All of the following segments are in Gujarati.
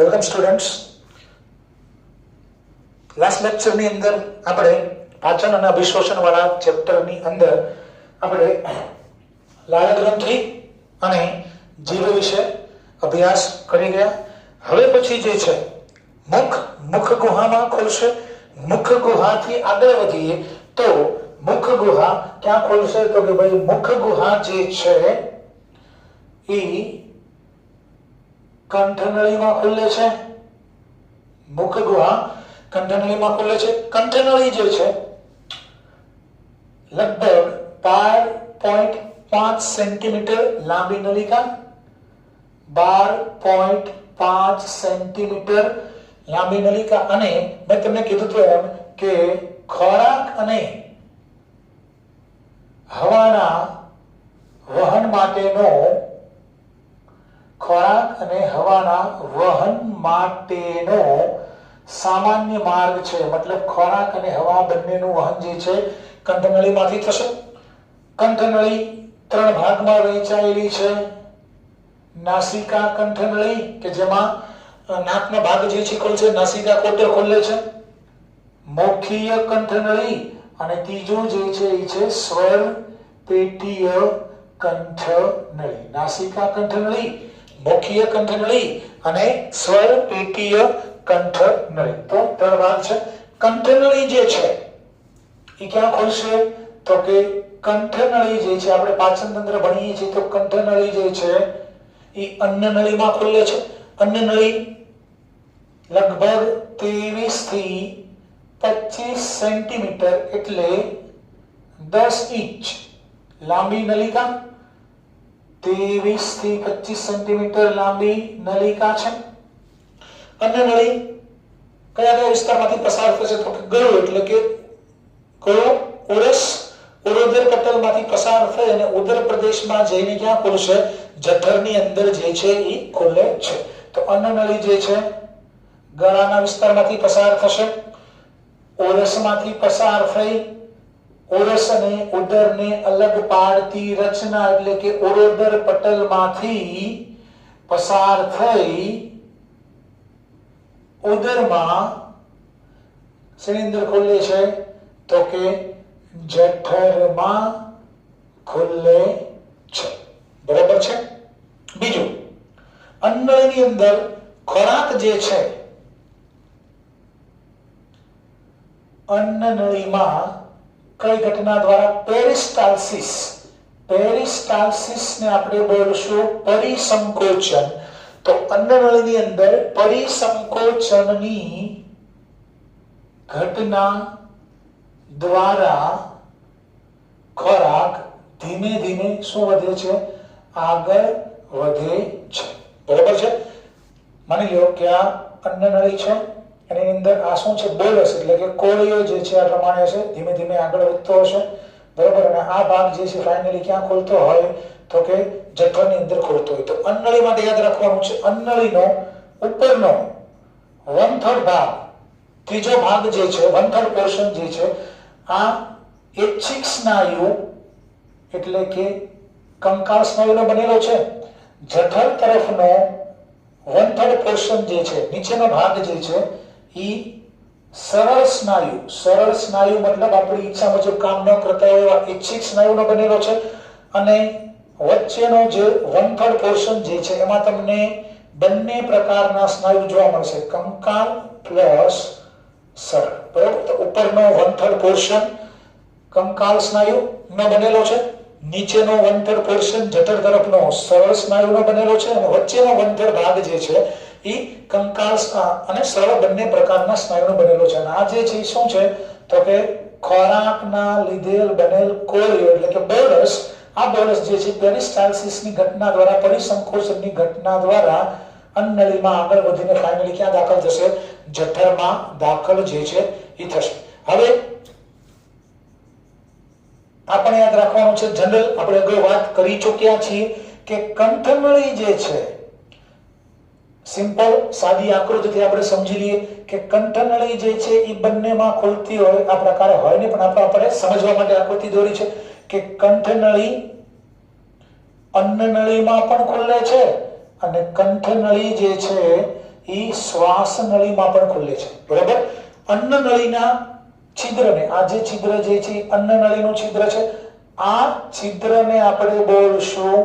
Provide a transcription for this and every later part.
Welcome students. લાસ્ટ લેક્ચરની અંદર આપણે પાચન અને અભિશોષણ વાળા ચેપ્ટરની અંદર આપણે લાળગ્રંથિ અને જીવ વિશે અભ્યાસ કરી ગયા. હવે પછી જે છે મુખ ગુહામાં ખોલશે. મુખ ગુહાથી આગળ વધીએ તો મુખ ગુહા ક્યાં ખોલશે? તો કે ભાઈ મુખ ગુહા જે છે એ કંઠનળીમાં ખુલે છે. મુખ ગુહા કંઠનળીમાં ખુલે છે. કંઠનળી જે છે લગભગ 12.5 સેન્ટીમીટર લાંબી નલિકા, 12.5 સેન્ટીમીટર લાંબી નલિકા. અને મેં તમને કીધું હતું એમ કે ખોરાક અને હવાના વહન માટેનો સામાન્ય માર્ગ છે. મતલબ ખોરાક અને હવા બંનેનું વહન જે છે કંઠનળીમાંથી થશે. કંઠનળી 3 ભાગમાં વહેંચાયેલી છે. નાસિકા કંઠનળી કે જેમાં નાકનો ભાગ જે છે ખોલશે, નાસિકા કોટર ખોલે છે. મોખીય કંઠનળી અને ત્રીજું જે છે એ છે સ્વર પેટીય કંઠનળી. નાસિકા કંઠનળી, મોખીય કંઠનળી અને સ્વર પેટીય કંઠનળી. તો 3 ભાગ છે. કંઠનળી જે છે એ ક્યાં ખોલશે? તો કે કંઠનળી જે છે આપણે પાચન તંત્ર ભણીએ છીએ તો કંઠનળી જે છે એ અન્નનળીમાં ખુલે છે. અન્નનળી લગભગ 23 થી 25 સેન્ટીમીટર એટલે 10 ઇંચ લાંબી નલિકા. 23 થી 25 સેન્ટીમીટર લાંબી નલિકા છે. અન્નનળી કયા વિસ્તારમાંથી પસાર થશે? તો કે ગળો એટલે કે ગળો ઓરસ ઉરોદર પટલમાંથી પસાર થઈ અને ઉદર પ્રદેશમાં જઈને ક્યાં ખુલશે? જઠરની અંદર જે છે એ ખુલે છે. તો અન્નનળી જે છે ગળાના વિસ્તારમાંથી પસાર થશે, ઓરસમાંથી પસાર થઈ ઓરસ અને ઉદરને અલગ પાડતી રચના એટલે કે ઉરોદર પટલમાંથી પસાર થઈ ઉદરમાં શેની અંદર ખુલે છે? તો કે જઠરમાં ખુલે છે. બરાબર છે. બીજું, અન્નનળીની અંદર ખોરાક જે છે અન્નનળીમાં કઈ ઘટના દ્વારા? પેરિસ્ટાલ્સિસ ને આપણે બોલશું પરિસંકોચન. તો અન્નનળીની અંદર પરિસંકોચનની ઘટના દ્વારા ખોરાક ધીમે ધીમે શું વધે છે? આગળ વધે છે. બરાબર છે. માની લો કે આ અન્નનળી છે, એની અંદર આ શું છે? બોલસ એટલે કે કોળિયો જે છે આ પ્રમાણે છે, ધીમે ધીમે આગળ વધતો હશે. બરાબર. અને આ ભાગ જે છે ફાઇનલી ક્યાં ખોલતો હોય? તો કે જઠરની અંદર ખોલતો હોય. તો અન્નનળી માટે યાદ રાખવાનું છે અન્નનળીનો ઉપરનો 1/3 ભાગ, ત્રીજો ભાગ જે છે 1/3 પોર્શન જે છે આ ઐચ્છિક સ્નાયુ એટલે કે કંકાલ સ્નાયુનો બનેલો છે. જઠર તરફનો 1/3 પોર્શન જે છે નીચેનો ભાગ જે છે ઈ સરળ સ્નાયુ મતલબ આપણી ઈચ્છા મુજબ કામ ન કરતા હોય એવા ઐચ્છિક સ્નાયુનો બનેલો છે. અને વચ્ચેનો જે 1/3 પોર્શન જે છે એમાં તમને બંને પ્રકારના સ્નાયુ જોવા મળશે, કંકાલ પ્લસ સરળ. બરાબર. તો ઉપરનો 1/3 પોર્શન કંકાલ સ્નાયુ નો બનેલો છે, નીચેનો 1/3 પોર્શન જઠર તરફનો સરળ સ્નાયુનો બનેલો છે અને વચ્ચેનો 1/3 ભાગ જે છે એ કંકાલ અને સરળ બંને પ્રકારના સ્નાયુનો બનેલો છે. અને આ જે છે શું છે? તો કે ખોરાકના લીધે બનેલ કોળિયો એટલે કે બોલસ. આ બોલસ જે છે પેરિસ્ટાલ્સિસની ઘટના દ્વારા, પરિસંકોચનની ઘટના દ્વારા અન્નનળીમાં આગળ વધીને ફાઇનલી ક્યાં દાખલ થશે? જઠરમાં દાખલ જે છે એ થશે. હવે આપણે યાદ રાખવાનું છે, જનરલ આપણે અગાઉ વાત કરી ચૂક્યા છીએ કે કંઠનળી જે છે સિમ્પલ સાદી આકૃતિથી આપણે સમજી લઈએ કે કંઠનળી જે છે એ બંનેમાં ખુલતી હોય આ પ્રકારે હોય ને, પણ આપણે સમજવા માટે આકૃતિ દોરી છે કે કંઠનળી અન્નનળીમાં પણ ખુલે છે અને કંઠનળી જે છે એ એ શ્વાસ નળીમાં પણ ખુલે છે, બરાબર. અન્ન નળીના છિદ્રને, આ જે છિદ્ર જે છે અન્ન નળીનું છિદ્ર છે, આ છિદ્રને આપણે બોલશું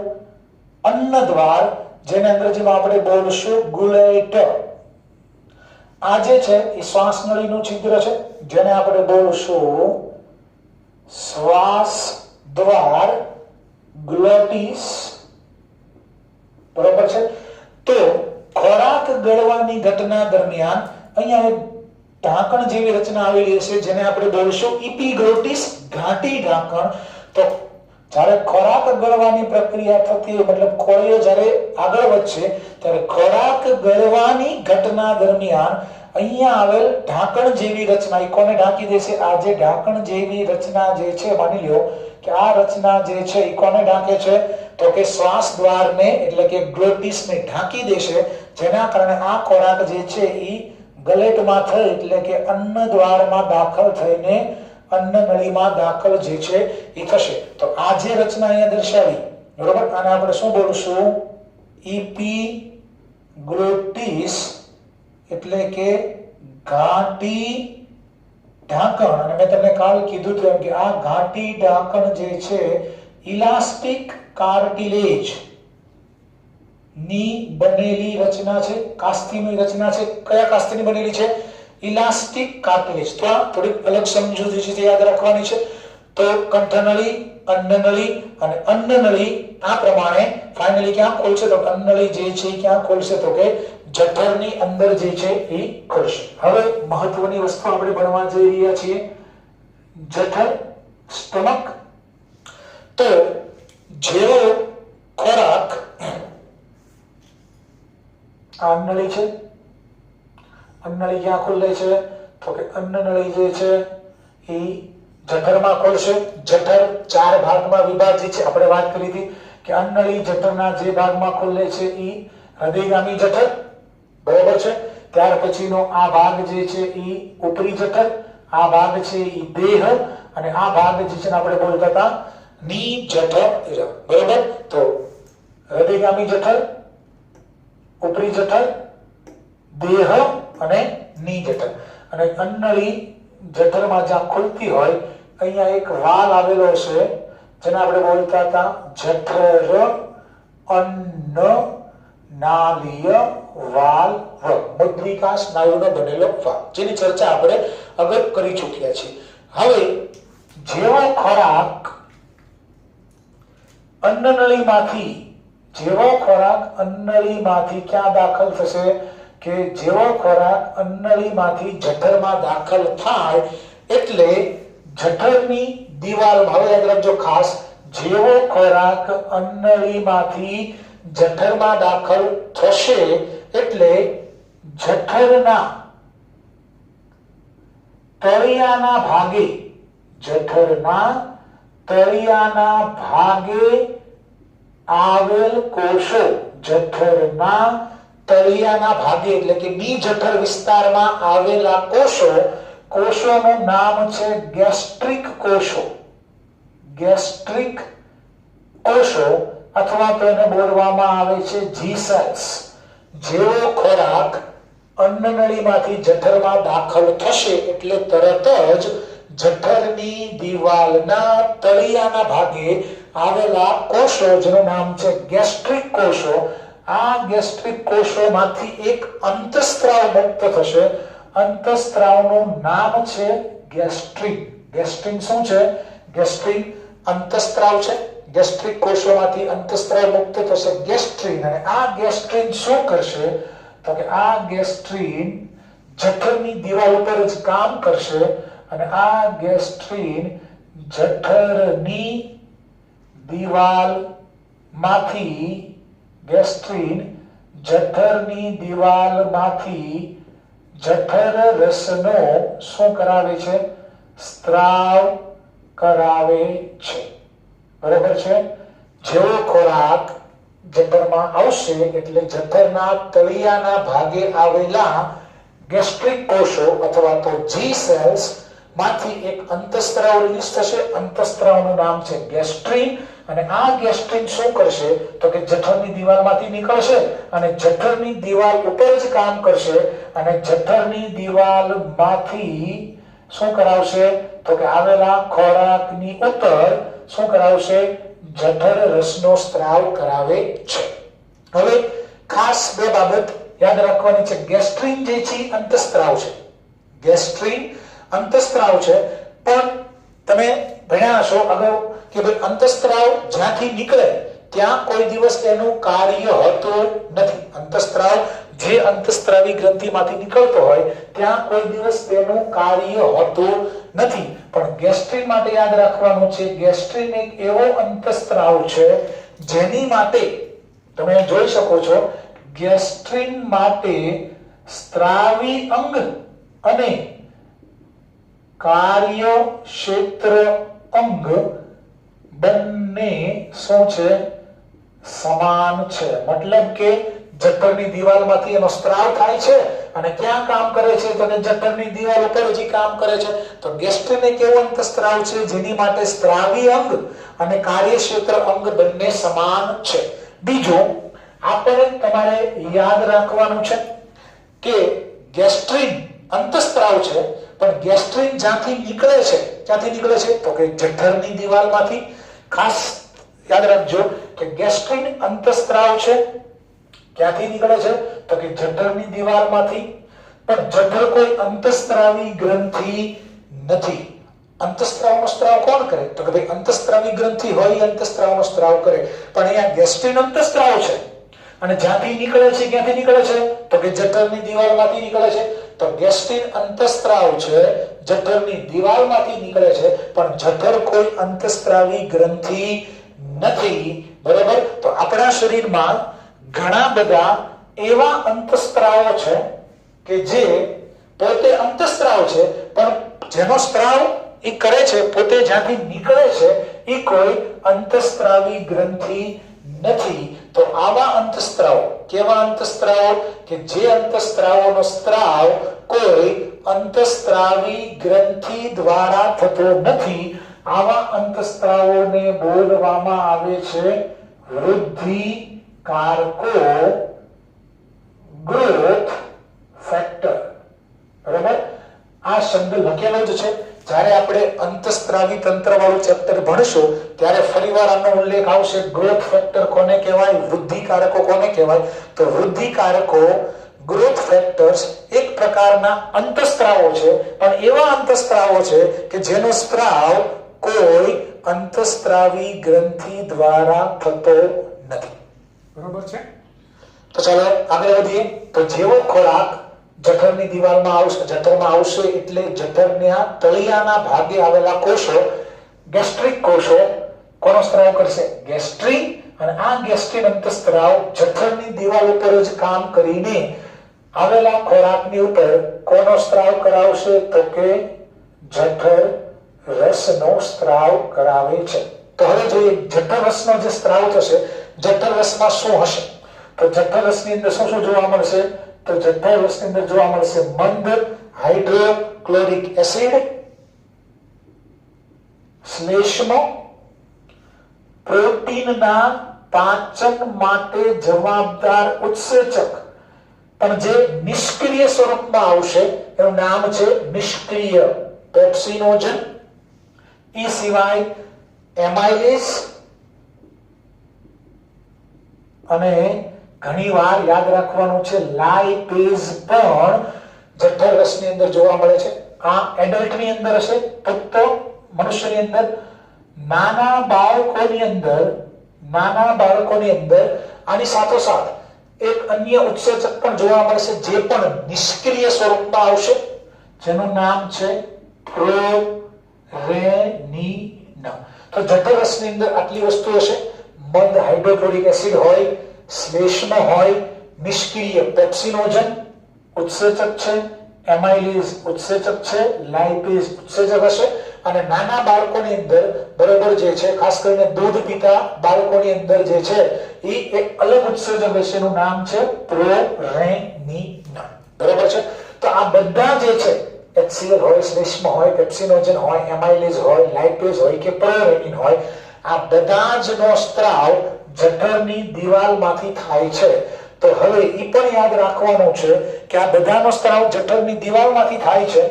અન્ન દ્વાર, જેને અંગ્રેજીમાં આપણે બોલશું ગુલેટ. આ જે છે એ શ્વાસ નળીનું છિદ્ર છે, જેને આપણે બોલશું શ્વાસ દ્વાર, ગ્લોટિસ, બરાબર છે. તો ખોરાક ગળવાની ઘટના દરમિયાન અહીંયા એક ઢાંકણ જેવી રચના આવેલી છે, જેને આપણે બોલશું ઇપિગ્લોટિસ, ઘાટી ઢાંકણ. તો જ્યારે ખોરાક ગળવાની પ્રક્રિયા થતી હોય, મતલબ ખોળીઓ જ્યારે આગળ વધશે ત્યારે ખોરાક ગળવાની ઘટના દરમિયાન અહીંયા આવેલ ઢાંકણ જેવી રચના એ કોને ઢાંકી દેશે? આ જે ઢાંકણ જેવી રચના જે છે, માની લ્યો કે આ રચના જે છે એ કોને ઢાંકે છે? તો કે શ્વાસ દ્વારને, એટલે કે ગ્લોટિસને ઢાંકી દેશે, જેના કારણે આ ખોરાક જે છે એ ગલેટમાં થઈ, એટલે કે અન્ન દ્વારમાં દાખલ થઈને અન્ન નળીમાં દાખલ જે છે એ થશે. તો આ જે રચના અહીંયા દર્શાવી, બરોબર, આને આપણે શું બોલશું? ઇપિગ્લોટિસ, એટલે કે ઘાટી ઢાંકણ. અને મેં તમને કાલ કીધું હતું એમ કે આ ઘાટી ઢાંકણ જે છે ઇલાસ્ટિક કાર્ટિલેજ ની બનેલી રચના છે, કાસ્તીની રચના છે. કયા કાસ્તીની બનેલી છે? Elastic cartilage. તો આ થોડીક અલગ સમજૂતી છે, યાદ રાખવાની છે. તો કંઠનળી, અન્નનળી અને અન્નનળી આ પ્રમાણે ફાઇનલી ક્યાં ખોલશે? તો અન્નનળી જે છે ક્યાં ખોલશે? તો કે જઠરની અંદર જે છે એ ખોલશે. હવે મહત્વની વસ્તુ આપણે ભણવા જઈ રહ્યા છીએ, જઠર, સ્ટમક. તો જેવો ખોરાક, અન્નનળી છે, અન્નનળી ક્યાં ખુલે છે? તો કે અન્નનળી જે છે એ જઠરમાં ખોલશે. જઠર 4 ભાગમાં વિભાજિત છે. આપણે વાત કરી હતી કે અન્નનળી જઠરના જે ભાગમાં ખુલે છે એ હૃદયગામી જઠર, બરાબર છે. ત્યાર પછીનો આ ભાગ જે છે એ ઉપરી જઠર, આ ભાગ છે એ દેહ, અને આ ભાગ જે છે આપણે બોલતા હતા ની જઠર, બરાબર. તો હૃદયગામી જઠર, ઉપરી જઠર, દેહ અને ની જઠર. અને અન્નનળી જઠરમાં જ્યાં ખુલતી હોય, અહીંયા એક વાલ આવેલો છે, જેને આપણે બોલતા હતા જઠર અન્નનાલીય વાલ્વ, મુદ્રિકા સ્નાયુનો બનેલો વાલ્વ, જેની ચર્ચા આપણે અગર કરી ચૂક્યા છીએ. હવે જેવો ખોરાક અન્નનળીમાંથી ક્યાં દાખલ થશે? કે જેવો ખોરાક અન્નનળીમાંથી જઠરમાં દાખલ થાય એટલે જઠરની દિવાલમાં, હવે યાદ રાખજો ખાસ, જેવો ખોરાક અન્નનળીમાંથી જઠરમાં દાખલ થશે એટલે જઠરના તળિયાના ભાગે, જઠરના તળિયાના ભાગે આવેલ કોષો, જઠરના તળિયાના ભાગે એટલે કે બી જઠર વિસ્તારમાં આવેલા કોષોનું નામ છે ગેસ્ટ્રિક કોષો. ગેસ્ટ્રિક કોષો અથવા તો એને બોલવામાં આવે છે જી સેલ્સ. જેવો ખોરાક અન્નનળીમાંથી જઠરમાં દાખલ થશે એટલે તરત જ જઠરની દિવાલના તળિયાના ભાગે આવેલા કોષો, જેનું નામ છે ગેસ્ટ્રિક કોષો, આ ગેસ્ટ્રિક કોષોમાંથી એક અંતઃસ્ત્રાવ મુક્ત થશે. અંતઃસ્ત્રાવનું નામ છે ગેસ્ટ્રિન. ગેસ્ટ્રિન શું છે? ગેસ્ટ્રિન અંતઃસ્ત્રાવ છે. ગેસ્ટ્રિક કોષોમાંથી અંતઃસ્ત્રાવ મુક્ત થશે ગેસ્ટ્રિન. અને આ ગેસ્ટ્રિન શું કરશે? તો કે આ ગેસ્ટ્રિન જઠરની દિવાલ ઉપર જ કામ કરશે, અને આ ગેસ્ટ્રિન જઠરની દિવાલમાંથી જઠર રસનો શું કરાવે છે? સ્ત્રાવ કરાવે છે, બરાબર છે. જેવો ખોરાક જઠરમાં આવશે એટલે જઠરના તળિયાના ભાગે આવેલા ગેસ્ટ્રિક કોષો અથવા તો જી સેલ્સ માંથી એક અંતઃસ્ત્રાવ રિલીઝ થશે. અંતઃસ્ત્રાવનું નામ છે ગેસ્ટ્રિન, અને આ ગેસ્ટ્રિન શું કરશે તો કે જઠરની દીવાલમાંથી નીકળશે અને જઠરની દીવાલ ઉપર જ કામ કરશે અને જઠરની દીવાલમાંથી શું કરાવશે તો કે આવેલા ખોરાકની ઉપર શું કરાવશે જઠર રસનો સ્ત્રાવ કરાવે છે. હવે ખાસ બે બાબત યાદ રાખવાની છે. ગેસ્ટ્રિન જે છે અંતસ્ત્રાવ છે. ગેસ્ટ્રિન અંતસ્ત્રાવ છે, પણ તમે ભણ્યા હશો અગાઉ કે ભાઈ અંતસ્ત્રાવ જ્યાંથી નીકળે ત્યાં કોઈ દિવસ એનું કાર્ય હોતું નથી. અંતસ્ત્રાવ જે અંતસ્ત્રાવી ગ્રંથિમાંથી નીકળતો હોય ત્યાં કોઈ દિવસ તેનું કાર્ય હોતું નથી. પણ ગેસ્ટ્રિન માટે યાદ રાખવાનું છે, ગેસ્ટ્રિન એક એવો અંતસ્ત્રાવ છે જેની માટે તમે જોઈ શકો છો, ગેસ્ટ્રિન માટે સ્ત્રાવી અંગ અને કાર્ય ક્ષેત્ર અંગ બંને શું છે સમાન છે. મતલબ કે જઠરની દીવાલમાંથી એનો સ્ત્રાવ થાય છે અને ક્યાં કામ કરે છે તો કે જઠરની દીવાલ ઉપર જ કામ કરે છે. તો ગેસ્ટ્રિન એક એવો અંતસ્ત્રાવ છે જેની માટે સ્ત્રાવી અંગ અને કાર્યક્ષેત્ર અંગ બંને સમાન છે. બીજું આપણે તમારે યાદ રાખવાનું છે કે ગેસ્ટ્રિન અંતસ્ત્રાવ છે, પણ ગેસ્ટ્રિન જ્યાંથી નીકળે છે ક્યાંથી નીકળે છે તો કે જઠરની દીવાલમાંથી. ખાસ યાદ રાખજો કે ગેસ્ટ્રિન અંતસ્ત્રાવ છે, ક્યાંથી નીકળે છે તો કે જઠરની દીવાલમાંથી. પણ જઠર કોઈ અંતસ્ત્રાવી ગ્રંથિ નથી. અંતસ્ત્રાવનો સ્ત્રાવ કોણ કરે તો કે ભાઈ અંતસ્ત્રાવી ગ્રંથિ હોય અંતસ્ત્રાવનો સ્ત્રાવ કરે, પણ અહીંયા ગેસ્ટ્રિન અંતસ્ત્રાવ છે અને જ્યાંથી નીકળે છે ક્યાંથી નીકળે છે તો કે જઠરની દીવાલમાંથી નીકળે છે. તો ગેસ્ટ્રિન અંતસ્ત્રાવ છે, જઠરની દીવાલમાંથી નીકળે છે, પણ જઠર કોઈ અંતસ્ત્રાવી ગ્રંથિ નથી. બરાબર. તો આપણા શરીરમાં ઘણા બધા એવા અંતસ્ત્રાવો છે કે જે પોતે અંતસ્ત્રાવ છે, પણ જેનો સ્ત્રાવ એ કરે છે પોતે જ્યાંથી નીકળે છે એ કોઈ અંતસ્ત્રાવી ગ્રંથિ નથી. તો આવા અંતસ્ત્રાવ કેવા અંતસ્ત્રાવ કે જે અંતસ્ત્રાવોનો સ્ત્રાવ કોઈ અંતસ્ત્રાવી ગ્રંથિ દ્વારા થતો નથી, આવા અંતસ્ત્રાવોને બોલવામાં આવે છે વૃદ્ધિકારકો, ગ્રોથ ફેક્ટર. બરાબર. આ શબ્દ લખેલો જ છે. જ્યારે આપણે અંતસ્ત્રાવી તંત્ર વાળું ચેપ્ટર ભણશું ત્યારે ફરીવાર આનો ઉલ્લેખ આવશે. ગ્રોથ ફેક્ટર કોને કહેવાય, વૃદ્ધિકારકો કોને કહેવાય? તો વૃદ્ધિકારકો, ગ્રોથ ફેક્ટર્સ એક પ્રકારના અંતસ્ત્રાવો છે, પણ એવા અંતસ્ત્રાવો છે કે જેનો સ્ત્રાવ કોઈ અંતસ્ત્રાવી ગ્રંથિ દ્વારા થતો નથી. બરોબર છે. તો ચાલો આગળ વધીએ. તો જેવો ખોરાક જઠરની દીવાલમાં આવશે, જઠરમાં આવશે એટલે જઠરના તળિયાના ભાગે આવેલા કોષો, ગેસ્ટ્રિક કોષો કોનો સ્ત્રાવ કરશે? ગેસ્ટ્રિન. અને આ ગેસ્ટ્રિન અંતસ્ત્રાવ જઠરની દીવાલ ઉપર જ કામ કરીને આવેલા ખોરાકની ઉપર કોનો સ્ત્રાવ કરાવશે તો કે જઠર રસનો સ્ત્રાવ કરાવે છે. તો હવે જોઈએ જઠર રસનો જે સ્ત્રાવ થશે, જઠર રસમાં શું હશે? તો જઠર રસની અંદર શું શું જોવા મળશે? તો જઠર રસની અંદર જોવા મળશે મંદ હાઇડ્રોક્લોરિક એસિડ, શ્લેષ્મ, પ્રોટીનના પાચન માટે જવાબદાર ઉત્સેચક, પણ જે નિષ્ક્રિય સ્વરૂપમાં આવશે એનું નામ છે નિષ્ક્રિય પેપ્સિનોજન. એ સિવાય એમાઇલેઝ અને ઘણીવાર યાદ રાખવાનું છે લાઇપેઝ પણ જઠર રસની અંદર જોવા મળે છે. આ એડલ્ટની અંદર હશે, પુખ્ત મનુષ્યની અંદર. નાના બાળકોની અંદર આની સાથોસાથ એક અન્ય ઉત્સેચક પણ જોવા મળશે જે પણ નિષ્ક્રિય સ્વરૂપમાં આવશે, જેનું નામ છે પ્રોરેનિન. તો જઠર રસની અંદર આટલી વસ્તુ હશે. મંદ હાઇડ્રોક્લોરિક એસિડ હોય, શ્લેષ્મ હોય, નિષ્ક્રિય પેપ્સિનોજન ઉત્સેચક છે, એમાઇલેઝ ઉત્સેચક છે, લાઇપેઝ ઉત્સેચક હશે. અને નાના બાળકોની અંદર બરોબર જે છે, ખાસ કરીને દૂધ પીતા બાળકોની અંદર જે છે એ એક અલગ ઉત્સેચક હશે, એનું નામ છે પ્રોરેનિન. બરોબર છે. તો આ બધા જે છે HCl હોય, શ્લેષ્મ હોય, પેપ્સિનોજન હોય, એમાઇલેઝ હોય, લાઇપેઝ હોય કે પ્રોરેનિન હોય, આ બધા જ નો સ્ત્રાવ જઠરની દિવાલમાંથી થાય છે. તો હવે એ પણ યાદ રાખવાનું છે કે આ બધાનો સ્ત્રાવ જઠરની દિવાલમાંથી થાય છે.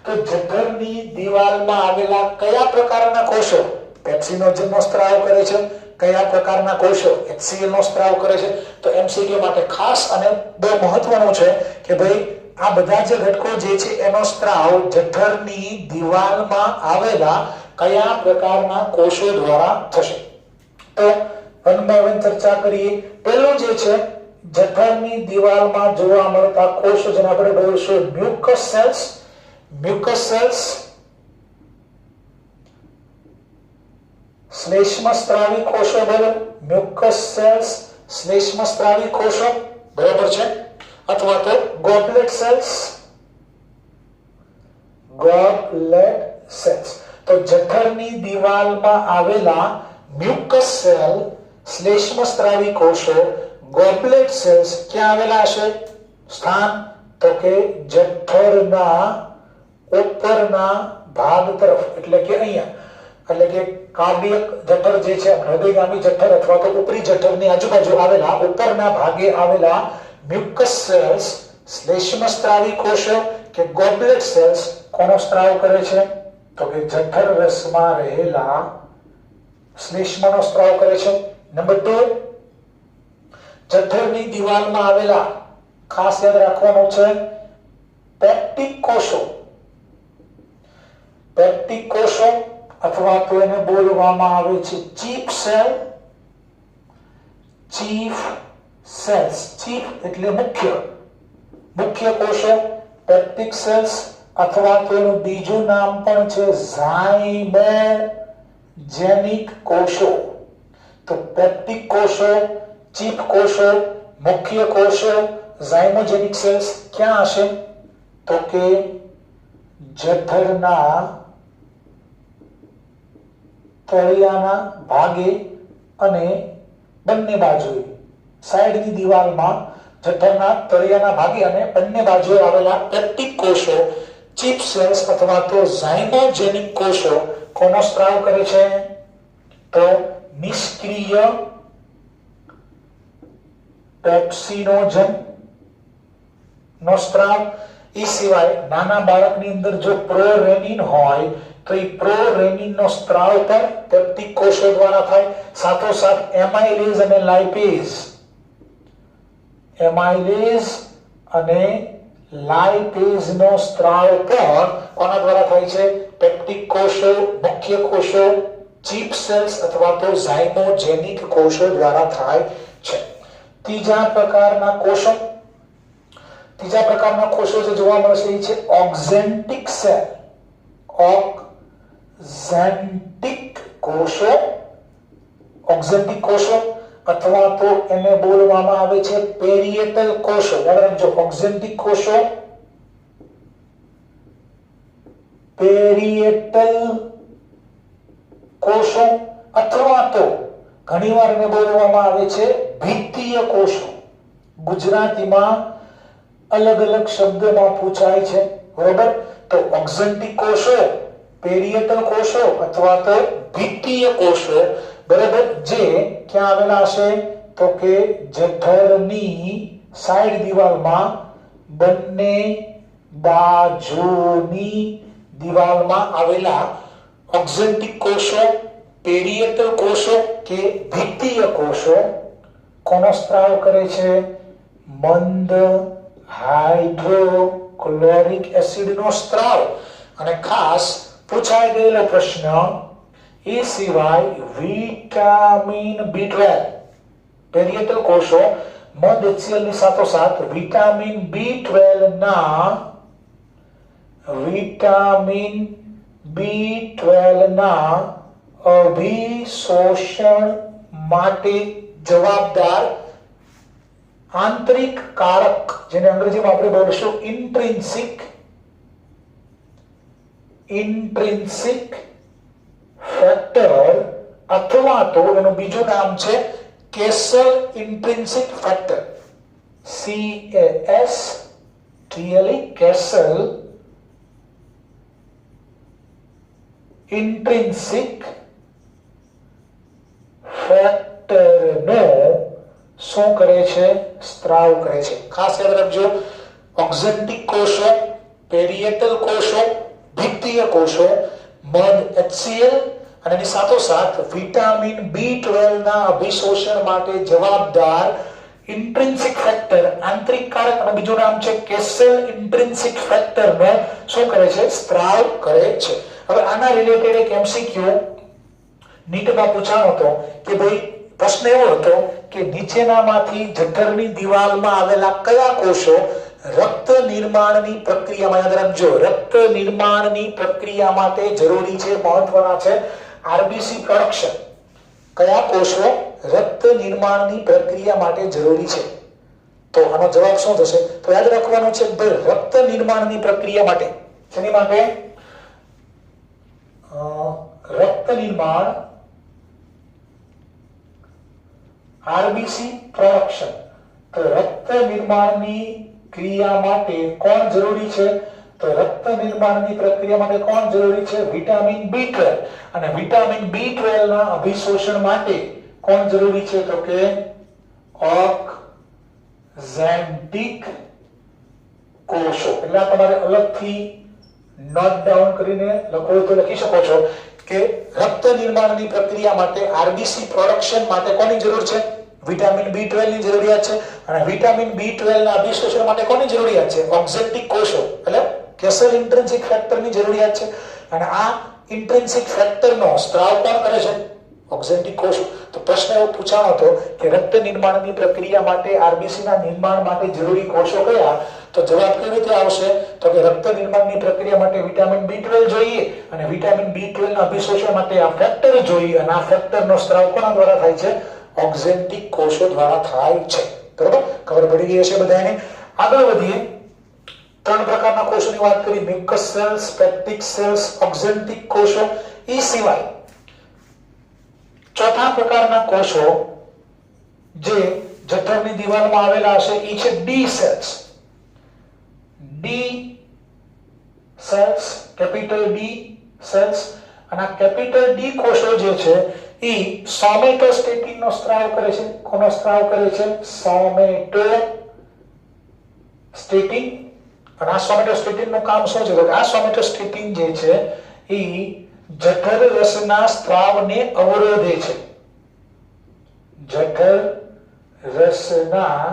તો જઠરની દિવાલમાં આવેલા કયા પ્રકારના કોષો પેપ્સિનોજન નો સ્ત્રાવ કરે છે, કયા પ્રકારના કોષો HCl નો સ્ત્રાવ કરે છે? તો MCQ માટે ખાસ અને બહુ મહત્વનું છે કે ભાઈ આ બધા જે ઘટકો જે છે એનો સ્ત્રાવ જઠરની દિવાલમાં આવેલા કયા પ્રકારના કોષો દ્વારા થશે. તો વન બાય વન ચર્ચા કરીએ. પહેલું જે છે જઠરની દિવાલમાં જોવા મળતા કોષો જેને આપણે બોલીશું મ્યુકસ સેલ્સ. મ્યુકસ સેલ્સ શ્લેષ્મસ્ત્રાવી કોષો, બરાબર. મ્યુકસ સેલ્સ શ્લેષ્મસ્ત્રાવી કોષો, બરાબર છે. અથવા તો ગોબલેટ સેલ્સ. ગોબલેટ સેલ્સ. તો જઠરની દિવાલમાં આવેલા મ્યુકસ સેલ, શ્લેષ્મસ્ત્રાવી કોષો, ગોબલેટ સેલ્સ ક્યાં આવેલા હશે? સ્થાન તો કે જઠરના ઉપરના ભાગ તરફ, એટલે કે અહીંયા, એટલે કે કાર્ડિયક જઠર જે છે હૃદયગામી જઠર અથવા તો ઉપરી જઠરની આજુબાજુ આવેલા ઉપરના ભાગે આવેલા મ્યુકસ સેલ્સ, શ્લેષ્મસ્ત્રાવી કોષો કે ગોબલેટ સેલ્સ કોનો સ્ત્રાવ કરે છે? તો કે જઠર રસમાં રહેલા શ્લેષ્મનો સ્ત્રાવ કરે છે. નંબર 2, જઠરની દિવાલમાં આવેલા ખાસ યાદ રાખવાનું છે પેપ્ટિક કોષો. પેપ્ટિક કોષો અથવા તો એને બોલવામાં આવે છે chief cell. Chief cells, chief એટલે મુખ્ય, મુખ્ય કોષો પેપ્ટિક સેલ્સ અથવા તો એનું બીજું નામ પણ છે ઝાયમોજેનિક કોષો. તો પેપ્ટિક કોષો, ચીફ કોષો, મુખ્ય કોષો, ઝાયમોજેનિક સેલ્સ ક્યાં હશે? તો કે જઠરના તળિયાના ભાગે અને બંને બાજુએ, સાઈડની દિવાલમાં જઠરના તળિયાના ભાગે અને બંને બાજુએ આવેલા પેપ્ટિક કોષો, ચીફ સેલ્સ અથવા તો ઝાયમોજેનિક કોષો કોનો સ્ત્રાવ કરે છે? તો નિષ્ક્રિય પેપ્સિનોજન નો સ્ત્રાવ. એ સિવાય નાના બાળકની અંદર જો પ્રોરેનિન હોય તો એ પ્રોરેનિન નો સ્ત્રાવ પણ પેપ્ટિક કોષો દ્વારા થાય. સાથોસાથ એમાઇલેઝ અને લાઇપેઝ, એમાઇલેઝ અને લાઇપેઝ નો સ્ત્રાવ પણ કોના દ્વારા થાય છે? પેપ્ટિક કોષો, મુખ્ય કોષો, ચીફ સેલ્સ અથવા તો ઝાયમોજેનિક કોષો દ્વારા થાય છે. ત્રીજા પ્રકારના કોષો જે જોવા મળશે એ છે ઓક્ઝેન્ટિક સેલ. ઓક્ઝેન્ટિક કોષો, ઓક્ઝેન્ટિક કોષો અથવા તો એને બોલવામાં આવે છે પેરિયેટલ કોષો. યાદ રાખજો, ઓક્ઝેન્ટિક કોષો, પેરિયેટલ કોષો અથવા તો ઘણીવાર એને બોલવામાં આવે છે ભિત્તીય કોષો. ગુજરાતીમાં અલગ અલગ શબ્દમાં પૂછાય છે, બરોબર. તો ઓક્ઝેન્ટિક કોષો, પેરિયેટલ કોષો અથવા તો ભિત્તીય કોષો, બરાબર, જે ક્યાં આવેલા હશે? તો કે જઠરની સાઈડ દિવાલમાં બંને બાજુની દિવાલમાં આવેલા ઓક્ઝેન્ટિક કોષો, પેરિયેટલ કોષો કે ભિત્તીય કોષો કોનો સ્ત્રાવ કરે છે? મંદ હાઇડ્રોક્લોરિક એસિડ નો સ્ત્રાવ. અને ખાસ પૂછાઈ ગયેલો પ્રશ્ન એ સિવાય વિટામિન B12, પેરિયેટલ કોષો મધ HCl ની સાથોસાથ વિટામિન B12 ના અભિશોષણ માટે જવાબદાર આંતરિક કારક, જેને અંગ્રેજીમાં આપણે બોલશું ઇન્ટ્રિન્સિક ફેક્ટર અથવા તો એનું બીજું નામ છે કેસલ ઇન્ટ્રિન્સિક ફેક્ટર. CASTLE, કેસલ ઇન્ટ્રિન્સિક ફેક્ટરનો શું કરે છે? સ્ત્રાવ કરે છે. ખાસ યાદ રાખજો, ઓક્ઝેન્ટિક કોષો, પેરિએટલ કોષો, ભિત્તીય કોષો, મધ HCl અને એની સાથોસાથ વિટામિન B12 ના અભિશોષણ માટે જવાબદાર ઇન્ટ્રિન્સિક ફેક્ટર, આંતરિક કારક, અને બીજું નામ છે કેસેલ ઇન્ટ્રિન્સિક ફેક્ટર નો શું કરે છે? સ્ત્રાવ કરે છે. હવે આના રિલેટેડ એક MCQ નીટમાં પૂછાણો હતો કે ભાઈ પ્રશ્ન એવો હતો કે નીચેનામાંથી જઠરની દિવાલમાં આવેલા કયા કોષો રક્ત નિર્માણની પ્રક્રિયામાં, યાદ રાખજો, રક્ત નિર્માણની પ્રક્રિયા માટે જરૂરી છે, મહત્વના છે, RBC પ્રોડક્શન. કયા કોષો રક્ત નિર્માણની પ્રક્રિયા માટે જરૂરી છે? તો આનો જવાબ શું થશે? તો યાદ રાખવાનું છે રક્ત નિર્માણની પ્રક્રિયા માટે. શેની માટે? રક્ત નિર્માણ, RBC પ્રોડક્શન. તો રક્ત નિર્માણની ક્રિયા માટે કોણ જરૂરી છે? તો રક્ત નિર્માણની પ્રક્રિયા માટે કોણ જરૂરી છે? Vitamin B12. અને વિટામિન B12 ના અભિશોષણ માટે કોણ જરૂરી છે? તો કે ઓક્ઝેન્ટિક કોષો. એટલે તમારે અલગથી નોટ ડાઉન કરીને લખો તો લખી શકો છો કે રક્ત નિર્માણની પ્રક્રિયા માટે RBC પ્રોડક્શન માટે કોની જરૂર છે? વિટામિન B12 ની જરૂરિયાત છે. અને વિટામિન B12 ના અભિશોષણ માટે કોની જરૂરિયાત છે? ઓક્ઝેન્ટિક કોષો, એટલે કેસેલ ઇન્ટ્રિન્સિક ફેક્ટર ની જરૂરિયાત છે. અને આ ઇન્ટ્રિન્સિક ફેક્ટર નો સ્ત્રાવ કોણ કરે છે? ઓક્ઝેન્ટિક કોષો. તો પ્રશ્ન એવો પૂછાણો હતો કે રક્ત નિર્માણની પ્રક્રિયા માટે RBC ના નિર્માણ માટે જરૂરી કોષો કયા? તો જવાબ કેવી રીતે આવશે? તો કે રક્ત નિર્માણની પ્રક્રિયા માટે વિટામિન B12 જોઈએ, અને વિટામિન B12 ના અભિશોષણ માટે આ ફેક્ટર જોઈએ, અને આ ફેક્ટરનો સ્ત્રાવ કોના દ્વારા થાય છે? ઓક્ઝેન્ટિક કોષો દ્વારા થાય છે. બરાબર? ખબર પડી ગઈ હશે બધાને. આગળ વધીએ. ત્રણ પ્રકારના કોષોની વાત કરી: મ્યુકસ સેલ્સ, પેપ્ટિક સેલ્સ, ઓક્ઝેન્ટિક કોષો. એ સિવાય ચોથા પ્રકારના કોષો જે જઠરની દિવાલમાં આવેલા હશે એ છે D cells. D cells, capital D cells. અને આ કેપિટલ ડી કોષો જે છે એ સોમેટોસ્ટેટિન નો સ્ત્રાવ કરે છે. કોનો સ્ત્રાવ કરે છે? સોમેટોસ્ટેટિન. અને આ સોમેટોસ્ટેટિન નું કામ શું છે? તો આ સોમેટોસ્ટેટિન જે છે એ જઠર રસના સ્ત્રાવને અવરોધે છે. જઠર રસના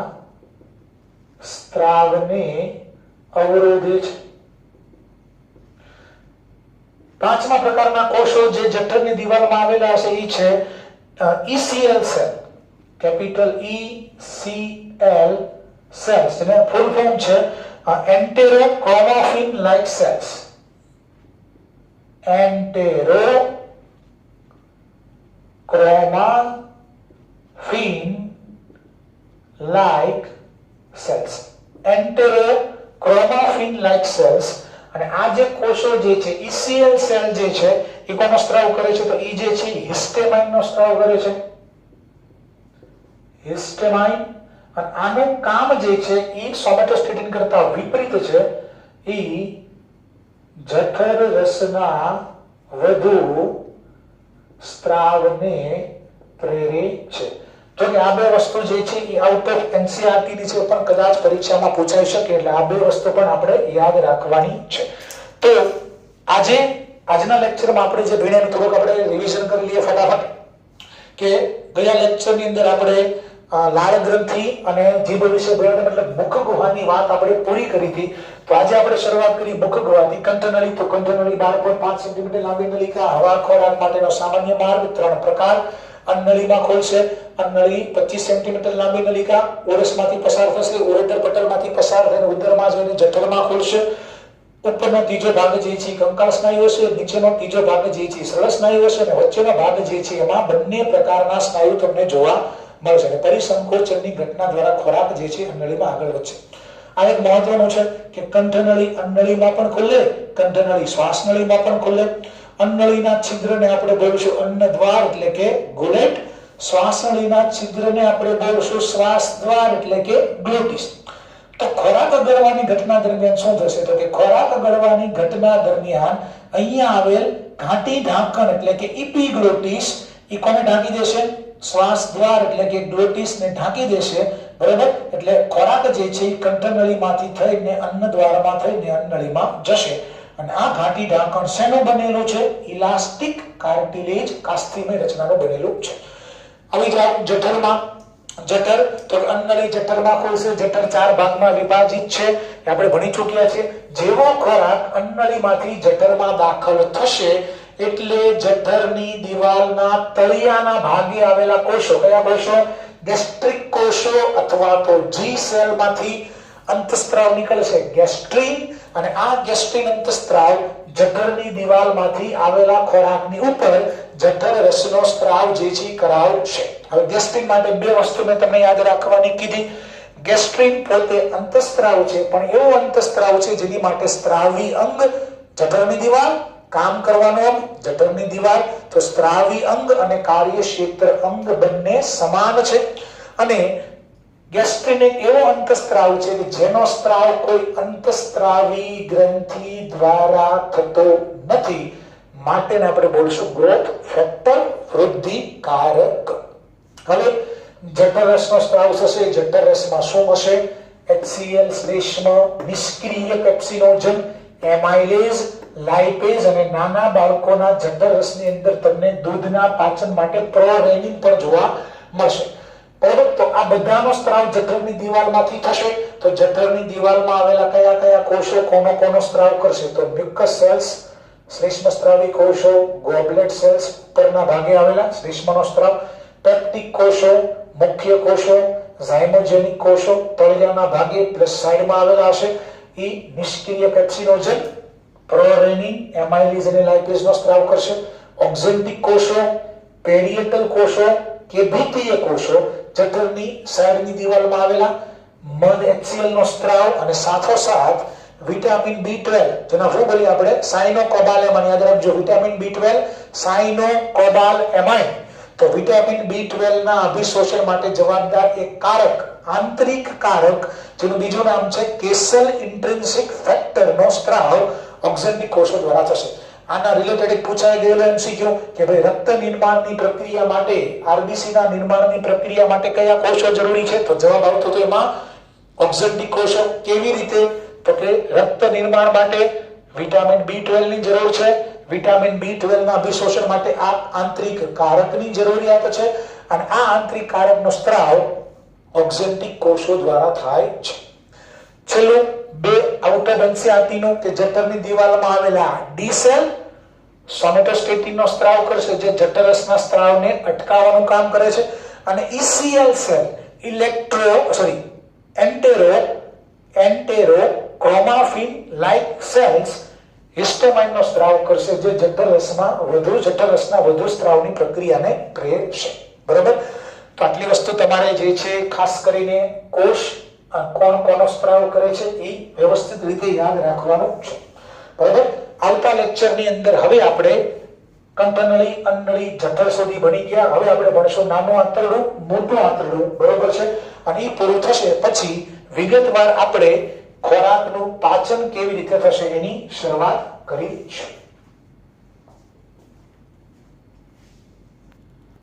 સ્ત્રાવને અવરોધે છે. પાંચમા પ્રકારના કોષો જે જઠરની દિવાલમાં આવેલા છે એ છે ECL cell. Capital ECL cells. એનો ફૂલ ફોર્મ છે enterochromaffin like cells. Enterochromaffin like cells. Enterochromaffin like cells. અને આ જે કોષો જે છે ECL સેલ જે છે એ કોનો સ્ત્રાવ કરે છે? તો એ જે છે હિસ્ટેમાઇન નો સ્ત્રાવ કરે છે. હિસ્ટેમાઇન. અને આનું કામ જે છે એ સોમેટોસ્ટેટિન કરતા વિપરીત છે. એ જઠર રસના વધુ સ્ત્રાવને પ્રેરે છે. જો કે આ બે વસ્તુ જે છે એ આઉટ ઓફ NCERT ની છે, પણ કદાચ પરીક્ષામાં પૂછાઈ શકે, એટલે આ બે વસ્તુ પણ આપણે યાદ રાખવાની છે. તો આજના લેક્ચરમાં આપણે જે ભણ્યા થોડુંક આપણે રિવિઝન કરી લઈએ ફટાફટ. કે ગયા લેક્ચરની અંદર આપણે લાળ ગ્રંથિ અને જીભ વિશે ભણ્યા, મતલબ મુખ ગુહાની વાત આપણે પૂરી કરી હતી. તો આજે આપણે શરૂઆત કરી મુખ ગુહાથી. કંઠનળી. તો કંઠનળી 12.5 સેન્ટીમીટર લાંબી નલિકા, હવા ખોરાક માટેનો સામાન્ય માર્ગ. 3 પ્રકાર અન્નળીમાં ખોલશે. અન્નળી 25 સેન્ટીમીટર લાંબી નલિકા ઓરસમાંથી પસાર થશે, ઉરેટર પટલમાંથી પસાર થઈને ઉદરમાં જઈને જઠરમાં ખોલશે. ઉપરનો ત્રીજો ભાગ જે છે કંકાળ સ્નાયુ છે, નીચેનો ત્રીજો ભાગ જે છે સરળ સ્નાયુ છે, અને વચ્ચેનો ભાગ જે છે એમાં બંને પ્રકારના સ્નાયુ તમને જોવા મળશે. અને પરિસંકોચનની ઘટના દ્વારા ખોરાક જે છે અન્નળીમાં આગળ વધશે. આ એક મહત્વનું છે કે કંઠનળી અન્નળીમાં પણ ખુલે, કંઠનળી શ્વાસનળીમાં પણ ખુલે. અન્નળીના છિદ્રને આપણે બોલશું અન્નદ્વાર એટલે કે ગુલેટ. શ્વાસનળીના છિદ્રને આપણે બોલશું શ્વાસ દ્વાર એટલે કે ગ્લુટિસ. તો ખોરાક અગળવાની ઘટના દરમિયાન શું થશે? તો કે ખોરાક અગળવાની ઘટના દરમિયાન અહીંયા આવેલ ઘાટી ઢાંકણ એટલે કે ઇપિગ્લોટિસ એ કોને ઢાંકી દેશે? શ્વાસ દ્વાર એટલે કે ગ્લોટિસ ને ઢાંકી દેશે, બરાબર. એટલે ખોરાક જે છે એ કંઠનળીમાંથી થઈને અન્ન દ્વારમાં થઈને અન્નનળીમાં જશે. અને આ ઘાટી ઢાંકણ શેનું બનેલું છે? ઇલાસ્ટિક કાર્ટિલેજ કાસ્થિમય રચનાનું બનેલું છે. આવી જાવ જઠરમાં. જઠર તો અન્નનળી જઠરમાં ખુલશે. જઠર 4 ભાગમાં વિભાજિત છે, આપણે ભણી ચૂક્યા છે. જેવો ખોરાક અન્નનળીમાંથી જઠરમાં દાખલ થશે એટલે જઠરની દિવાલના તળિયાના ભાગે આવેલા કોષો, કયા કોષો? ગેસ્ટ્રિક કોષો અથવા તો જી સેલમાંથી અંતસ્ત્રાવ નીકળશે, ગેસ્ટ્રીન. અને આ ગેસ્ટ્રીન અંતસ્ત્રાવ જઠરની દિવાલમાંથી આવેલા ખોરાકની ઉપર જઠર રસનો સ્ત્રાવ જે છે કરાવશે. હવે ગેસ્ટ્રીન માટે બે વસ્તુ મેં તમને યાદ રાખવાની કીધી. ગેસ્ટ્રીન પોતે અંતસ્ત્રાવ છે, પણ એવો અંતસ્ત્રાવ છે જેની માટે સ્ત્રાવી અંગ જઠરની દિવાલ, કામ કરવાનો અંગ જઠરની દિવાલ. તો સ્ત્રાવી અંગ અને કાર્યક્ષેત્ર અંગ બંને સમાન છે. અને ગેસ્ટ્રીન એક એવો અંતસ્ત્રાવ છે કે જેનો સ્ત્રાવ કોઈ અંતસ્ત્રાવી ગ્રંથિ દ્વારા થતો નથી, માટે આપણે બોલશું ગ્રોથ ફેક્ટર, વૃદ્ધિકારક. હવે જઠરરસનો સ્ત્રાવ થશે. જઠરરસમાં શું હશે? HCl શ્લેષ્મ, નિષ્ક્રિય પેપ્સિનોજન, એમાઇલેઝ, લાઇપેઝ. અને નાના બાળકોના જઠરરસની અંદર તમને દૂધના પાચન માટે પ્રોરેનિન પણ જોવા મળશે. બરાબર. તો આ બધાનો સ્ત્રાવ જઠરની દિવાલમાંથી થશે. તો જઠરની દિવાલમાં આવેલા કયા કયા કોષો કોનો સ્ત્રાવ કરશે? તો મ્યુકસ સેલ્સ, શ્લેષ્મ સ્ત્રાવી કોષો, ગોબલેટ સેલ્સ પરના ભાગે આવેલા શ્લેષ્મનો સ્ત્રાવ, પેપ્ટિક કોષો, મુખ્ય કોષો, ઝાયમોજેનિક કોષો તળિયાના ભાગે પ્લસ સાઈડમાં આવેલા હશે. એ નિષ્ક્રિય પેપ્સિનોજન, પ્રોરેનિન, એમાઇલેઝ અને લાઇપેઝનો સ્ત્રાવ કરશે. ઓક્ઝેન્ટિક કોષો, પેરિએટલ કોષો કે ભીતીય કોષો જઠરની સાઈડની દિવાલમાં આવેલા, મધ HCl નો સ્ત્રાવ. અને સાથોસાથ વિટામિન B12 જેના શું બોલીએ આપણે? સાયનોકોબાલેમાઇન. યાદ રાખજો, વિટામિન B12 સાયનોકોબાલેમાઇન. તો વિટામિન B12 ના અભિશોષણ માટે જવાબદાર એક કારક, આંતરિક કારક, જેનું બીજું નામ છે કેસલ ઇન્ટ્રિન્સિક ફેક્ટર નો સ્ત્રાવ ઓક્ઝેન્ટિક કોષો દ્વારા થશે. આના રિલેટેડ એક પૂછાઈ ગયેલો MCQ કે ભાઈ રક્ત નિર્માણની પ્રક્રિયા માટે, આરબીસી ના નિર્માણની પ્રક્રિયા માટે કયા કોષો જરૂરી છે? તો જવાબ આવતો તો એમાં ઓક્ઝેન્ટિક કોષો. કેવી રીતે? તો કે રક્ત નિર્માણ માટે વિટામિન B12 ની જરૂર છે. વિટામિન B12 ના અભિશોષણ માટે આ આંતરિક કારકની જરૂરિયાત છે. અને આ આંતરિક કારકનો સ્ત્રાવ ઓક્ઝેન્ટિક કોષો દ્વારા થાય છે. છેલ્લું બે આઉટર બંસિયાતીનો કે જઠરની દિવાલમાં આવેલા ડી સેલ સોમેટોસ્ટેટિનનો સ્ત્રાવ કરશે, જે જઠરરસના સ્ત્રાવને અટકાવવાનું કામ કરે છે. અને ECL સેલ એન્ટેરો ક્રોમાફિન લાઇક સેલ્સ હિસ્ટામાઇનનો સ્ત્રાવ કરશે, જે જઠરરસના વધુ સ્ત્રાવની પ્રક્રિયાને પ્રેરશે. બરાબર. તો આટલી વસ્તુ તમારે જે છે ખાસ કરીને કોષ કોનો સ્ત્રાવ કરે છે એ વ્યવસ્થિત રીતે યાદ રાખવાનું છે. બરાબર. આવતા લેક્ચરની અંદર હવે આપણે કંઠનળી, અન્નળી, જઠર સુધી ભણી ગયા. હવે આપણે ભણશું નાનું આંતરડું, મોટું આંતરડું. બરોબર છે. અને એ પૂરું થશે પછી વિગતવાર આપણે ખોરાકનું પાચન કેવી રીતે થશે એની શરૂઆત કરીશું.